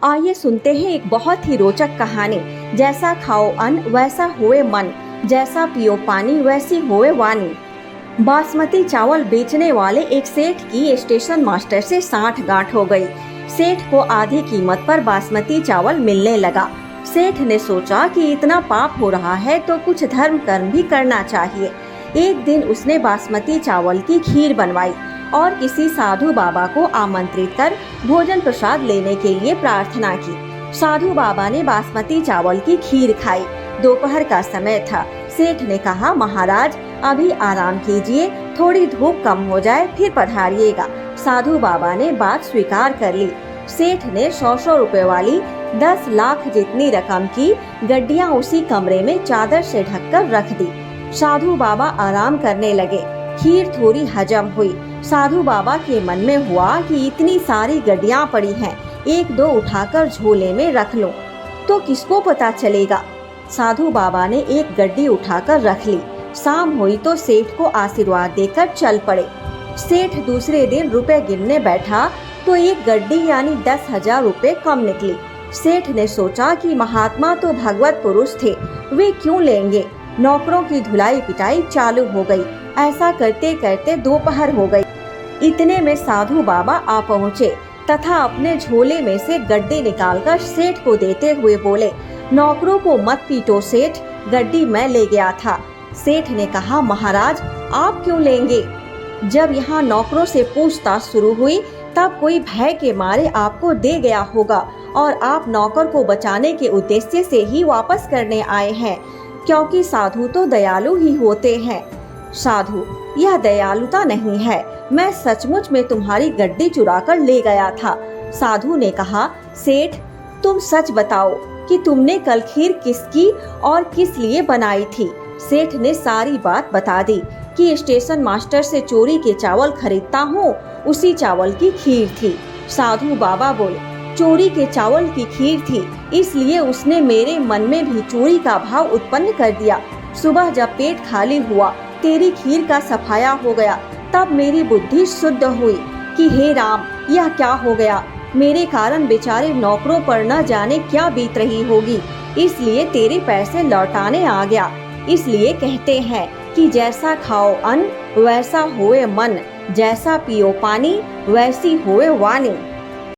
आइए सुनते हैं एक बहुत ही रोचक कहानी। जैसा खाओ अन्न वैसा होए मन, जैसा पियो पानी वैसी होए वाणी। बासमती चावल बेचने वाले एक सेठ की स्टेशन मास्टर से साठ गांठ हो गई। सेठ को आधी कीमत पर बासमती चावल मिलने लगा। सेठ ने सोचा कि इतना पाप हो रहा है तो कुछ धर्म कर्म भी करना चाहिए। एक दिन उसने बासमती चावल की खीर बनवाई और किसी साधु बाबा को आमंत्रित कर भोजन प्रसाद लेने के लिए प्रार्थना की। साधु बाबा ने बासमती चावल की खीर खाई। दोपहर का समय था। सेठ ने कहा, महाराज अभी आराम कीजिए, थोड़ी धूप कम हो जाए फिर पधारिएगा। साधु बाबा ने बात स्वीकार कर ली। सेठ ने 100 रुपए वाली 10 लाख जितनी रकम की गड्डियां उसी कमरे में चादर से ढककर रख दी। साधु बाबा आराम करने लगे। खीर थोड़ी हजम हुई। साधु बाबा के मन में हुआ कि इतनी सारी गड्डियां पड़ी हैं, एक दो उठाकर झोले में रख लूं, तो किसको पता चलेगा। साधु बाबा ने एक गड्डी उठाकर रख ली। शाम हुई तो सेठ को आशीर्वाद देकर चल पड़े। सेठ दूसरे दिन रुपए गिनने बैठा तो एक गड्डी यानी 10,000 रुपए कम निकली। सेठ ने सोचा कि महात्मा तो भगवत पुरुष थे, वे क्यों लेंगे। नौकरों की धुलाई पिटाई चालू हो गई। ऐसा करते करते दोपहर हो गई। इतने में साधु बाबा आ पहुँचे तथा अपने झोले में से गड्डी निकालकर सेठ को देते हुए बोले, नौकरों को मत पीटो सेठ, गड्डी मैं ले गया था। सेठ ने कहा, महाराज आप क्यों लेंगे। जब यहाँ नौकरों से पूछताछ शुरू हुई तब कोई भय के मारे आपको दे गया होगा और आप नौकर को बचाने के उद्देश्य से ही वापस करने आए हैं, क्योंकि साधु तो दयालु ही होते हैं। साधु, यह दयालुता नहीं है, मैं सचमुच में तुम्हारी गड्डी चुराकर ले गया था। साधु ने कहा, सेठ तुम सच बताओ कि तुमने कल खीर किसकी और किस लिए बनाई थी। सेठ ने सारी बात बता दी कि स्टेशन मास्टर से चोरी के चावल खरीदता हूँ, उसी चावल की खीर थी। साधु बाबा बोले, चोरी के चावल की खीर थी, इसलिए उसने मेरे मन में भी चोरी का भाव उत्पन्न कर दिया। सुबह जब पेट खाली हुआ, तेरी खीर का सफाया हो गया, तब मेरी बुद्धि शुद्ध हुई कि हे राम, यह क्या हो गया। मेरे कारण बेचारे नौकरों पर न जाने क्या बीत रही होगी, इसलिए तेरे पैसे लौटाने आ गया। इसलिए कहते हैं कि जैसा खाओ अन्न वैसा होए मन, जैसा पियो पानी वैसी होए वाणी।